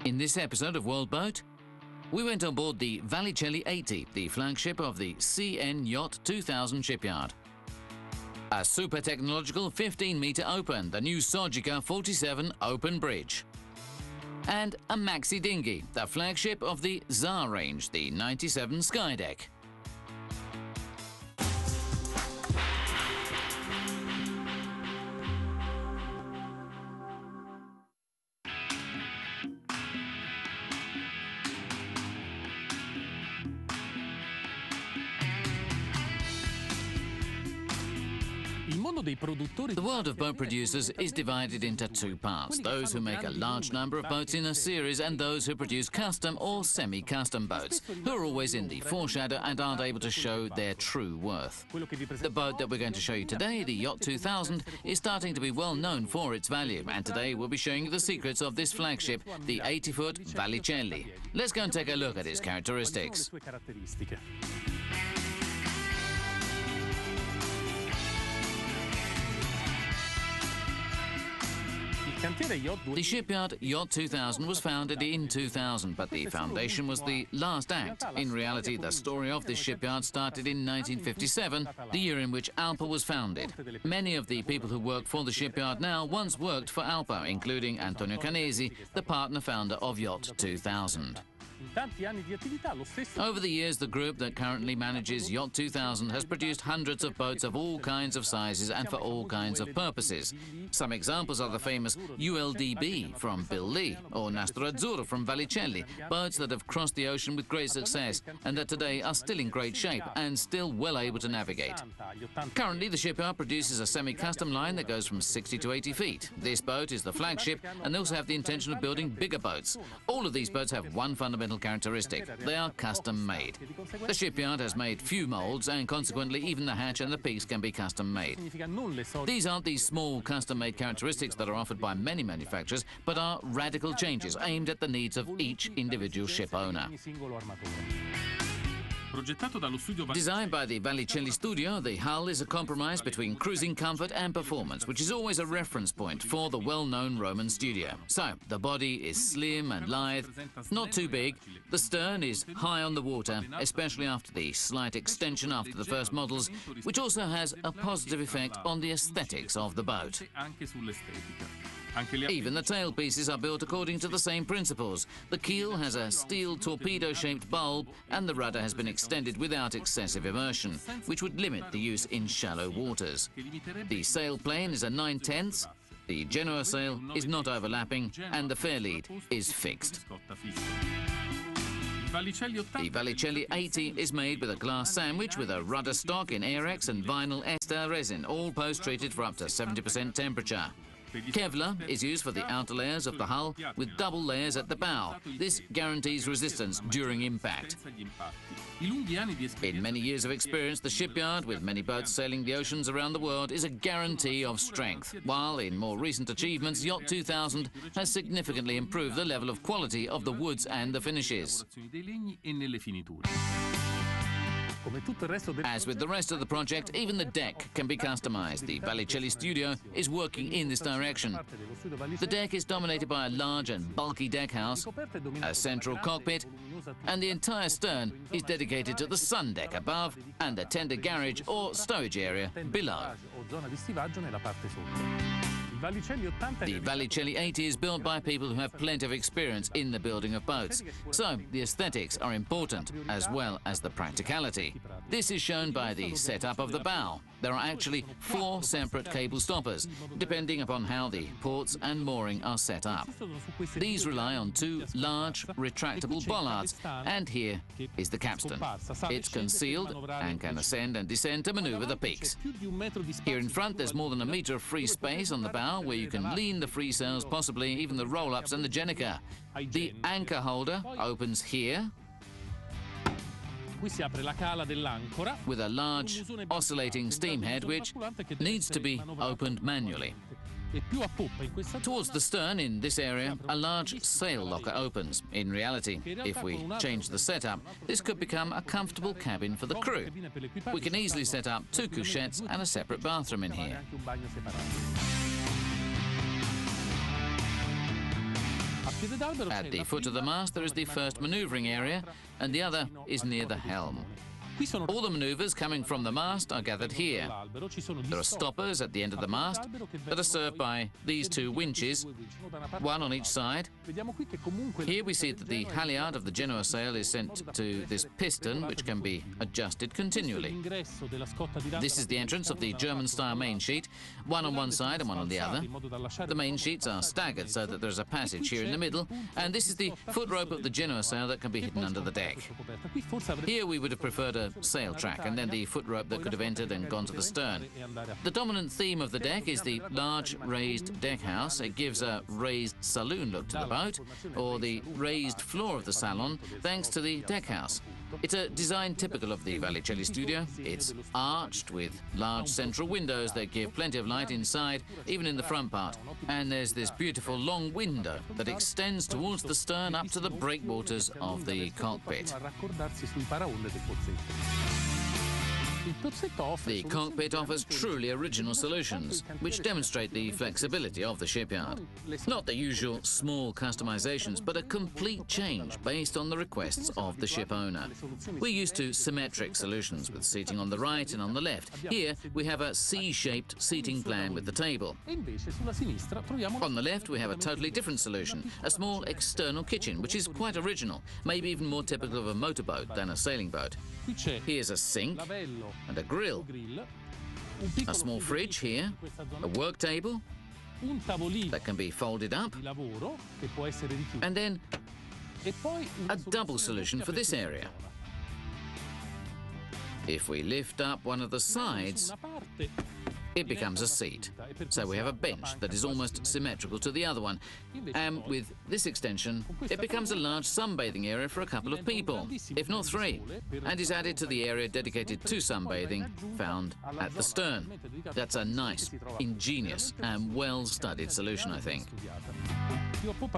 In this episode of World Boat, we went on board the Vallicelli 80, the flagship of the CN Yacht 2000 shipyard. A super technological 15-meter open, the new Sojica 47 open bridge. And a maxi dinghy, the flagship of the ZAR range, the 97 Skydeck. The world of boat producers is divided into two parts, those who make a large number of boats in a series and those who produce custom or semi-custom boats, who are always in the foreshadow and aren't able to show their true worth. The boat that we're going to show you today, the Yacht 2000, is starting to be well known for its value, and today we'll be showing you the secrets of this flagship, the 80-foot Vallicelli. Let's go and take a look at its characteristics. The shipyard Yacht 2000 was founded in 2000, but the foundation was the last act. In reality, the story of this shipyard started in 1957, the year in which Alpa was founded. Many of the people who work for the shipyard now once worked for Alpa, including Antonio Canesi, the partner founder of Yacht 2000. Over the years, the group that currently manages Yacht 2000 has produced hundreds of boats of all kinds of sizes and for all kinds of purposes. Some examples are the famous ULDB from Bill Lee or Nastro Azzurro from Vallicelli, boats that have crossed the ocean with great success and that today are still in great shape and still well able to navigate. Currently, the shipyard produces a semi-custom line that goes from 60 to 80 feet. This boat is the flagship, and they also have the intention of building bigger boats. All of these boats have one fundamental characteristic: they are custom made. The shipyard has made few molds, and consequently even the hatch and the peaks can be custom made. These aren't the small custom made characteristics that are offered by many manufacturers, but are radical changes aimed at the needs of each individual ship owner. Designed by the Vallicelli studio, the hull is a compromise between cruising comfort and performance, which is always a reference point for the well-known Roman studio. So, the body is slim and lithe, not too big. The stern is high on the water, especially after the slight extension after the first models, which also has a positive effect on the aesthetics of the boat. Even the tailpieces are built according to the same principles. The keel has a steel torpedo-shaped bulb, and the rudder has been extended without excessive immersion, which would limit the use in shallow waters. The sail plane is a 9/10, the Genoa sail is not overlapping, and the fairlead is fixed. The Vallicelli 80 is made with a glass sandwich with a rudder stock in Airex and vinyl ester resin, all post-treated for up to 70% temperature. Kevlar is used for the outer layers of the hull with double layers at the bow. This guarantees resistance during impact. In many years of experience, the shipyard, with many boats sailing the oceans around the world, is a guarantee of strength, while in more recent achievements, Yacht 2000 has significantly improved the level of quality of the woods and the finishes. As with the rest of the project, even the deck can be customized. The Vallicelli studio is working in this direction. The deck is dominated by a large and bulky deck house, a central cockpit, and the entire stern is dedicated to the sun deck above and the tender garage or stowage area below. The Vallicelli 80 is built by people who have plenty of experience in the building of boats, so the aesthetics are important as well as the practicality. This is shown by the setup of the bow. There are actually 4 separate cable stoppers, depending upon how the ports and mooring are set up. These rely on 2 large retractable bollards, and here is the capstan. It's concealed and can ascend and descend to maneuver the peaks. Here in front, there's more than a meter of free space on the bow where you can lean the freesails, possibly even the roll-ups and the Jenica. The anchor holder opens here with a large oscillating steam head which needs to be opened manually. Towards the stern, in this area, a large sail locker opens. In reality, if we change the setup, this could become a comfortable cabin for the crew. We can easily set up 2 couchettes and a separate bathroom in here. At the foot of the mast, there is the first manoeuvring area, and the other is near the helm. All the manoeuvres coming from the mast are gathered here. There are stoppers at the end of the mast that are served by these two winches, one on each side. Here we see that the halyard of the Genoa sail is sent to this piston, which can be adjusted continually. This is the entrance of the German-style main sheet, one on one side and one on the other. The main sheets are staggered so that there's a passage here in the middle, and this is the foot rope of the Genoa sail that can be hidden under the deck. Here we would have preferred a sail track and then the foot rope that could have entered and gone to the stern. The dominant theme of the deck is the large raised deck house. It gives a raised saloon look to the boat, or the raised floor of the salon, thanks to the deck house. It's a design typical of the Vallicelli studio. It's arched with large central windows that give plenty of light inside, even in the front part. And there's this beautiful long window that extends towards the stern up to the breakwaters of the cockpit. The cockpit offers truly original solutions, which demonstrate the flexibility of the shipyard. Not the usual small customizations, but a complete change based on the requests of the ship owner. We're used to symmetric solutions with seating on the right and on the left. Here, we have a C-shaped seating plan with the table. On the left, we have a totally different solution, a small external kitchen, which is quite original, maybe even more typical of a motorboat than a sailing boat. Here's a sink and a grill, a small fridge here, a work table that can be folded up, and then a double solution for this area. If we lift up one of the sides, it becomes a seat. So we have a bench that is almost symmetrical to the other one. And with this extension, it becomes a large sunbathing area for a couple of people, if not three, and is added to the area dedicated to sunbathing found at the stern. That's a nice, ingenious, and well-studied solution, I think.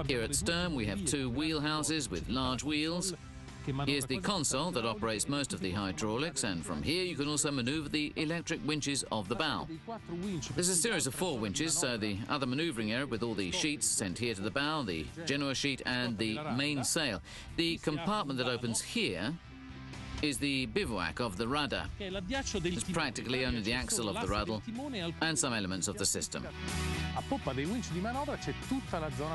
Here at stern, we have two wheelhouses with large wheels. Here's the console that operates most of the hydraulics, and from here you can also maneuver the electric winches of the bow. There's a series of 4 winches, so the other maneuvering area with all the sheets sent here to the bow, the Genoa sheet and the mainsail. The compartment that opens here is the bivouac of the rudder. It's practically only the axle of the rudder and some elements of the system.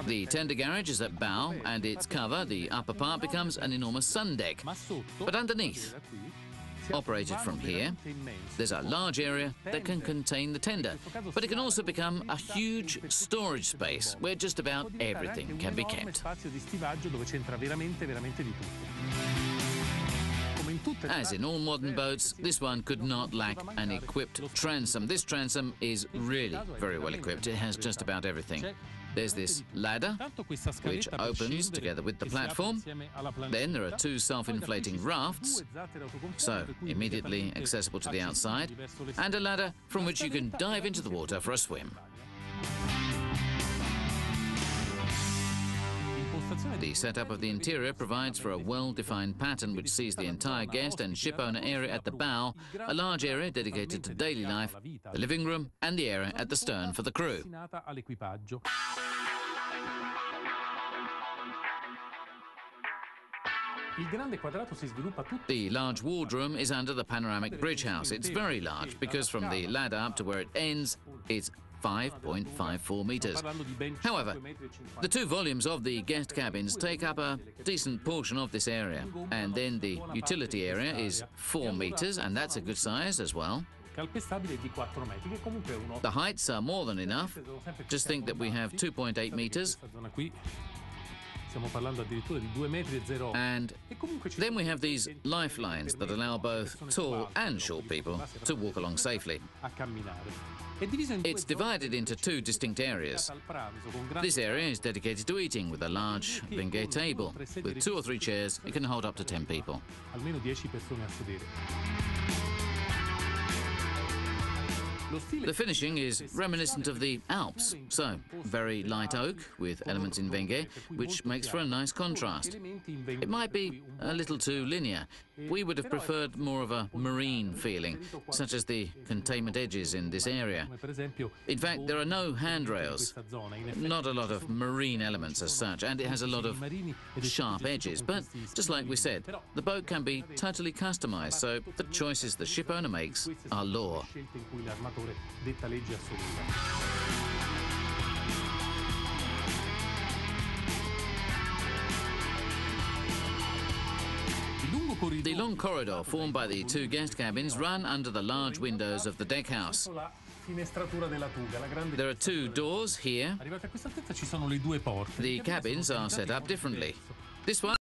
The tender garage is at bow, and its cover, the upper part, becomes an enormous sun deck. But underneath, operated from here, there's a large area that can contain the tender, but it can also become a huge storage space where just about everything can be kept. As in all modern boats, this one could not lack an equipped transom. This transom is really very well equipped. It has just about everything. There's this ladder, which opens together with the platform. Then there are 2 self-inflating rafts, so immediately accessible to the outside, and a ladder from which you can dive into the water for a swim. The setup of the interior provides for a well-defined pattern which sees the entire guest and ship owner area at the bow, a large area dedicated to daily life, the living room, and the area at the stern for the crew. The large wardroom is under the panoramic bridge house. It's very large because from the ladder up to where it ends, it's 5.54 meters. However, the 2 volumes of the guest cabins take up a decent portion of this area, and then the utility area is 4 meters, and that's a good size as well. The heights are more than enough. Just think that we have 2.8 meters. And then we have these lifelines that allow both tall and short people to walk along safely. It's divided into 2 distinct areas. This area is dedicated to eating with a large Wenge table. With 2 or 3 chairs, it can hold up to 10 people. The finishing is reminiscent of the Alps, so very light oak with elements in Wenge, which makes for a nice contrast. It might be a little too linear, We would have preferred more of a marine feeling, such as the containment edges in this area. In fact, there are no handrails, not a lot of marine elements as such, and it has a lot of sharp edges. But just like we said, the boat can be totally customized, so the choices the ship owner makes are law. The long corridor formed by the two guest cabins run under the large windows of the deckhouse. There are two doors here. The cabins are set up differently. This one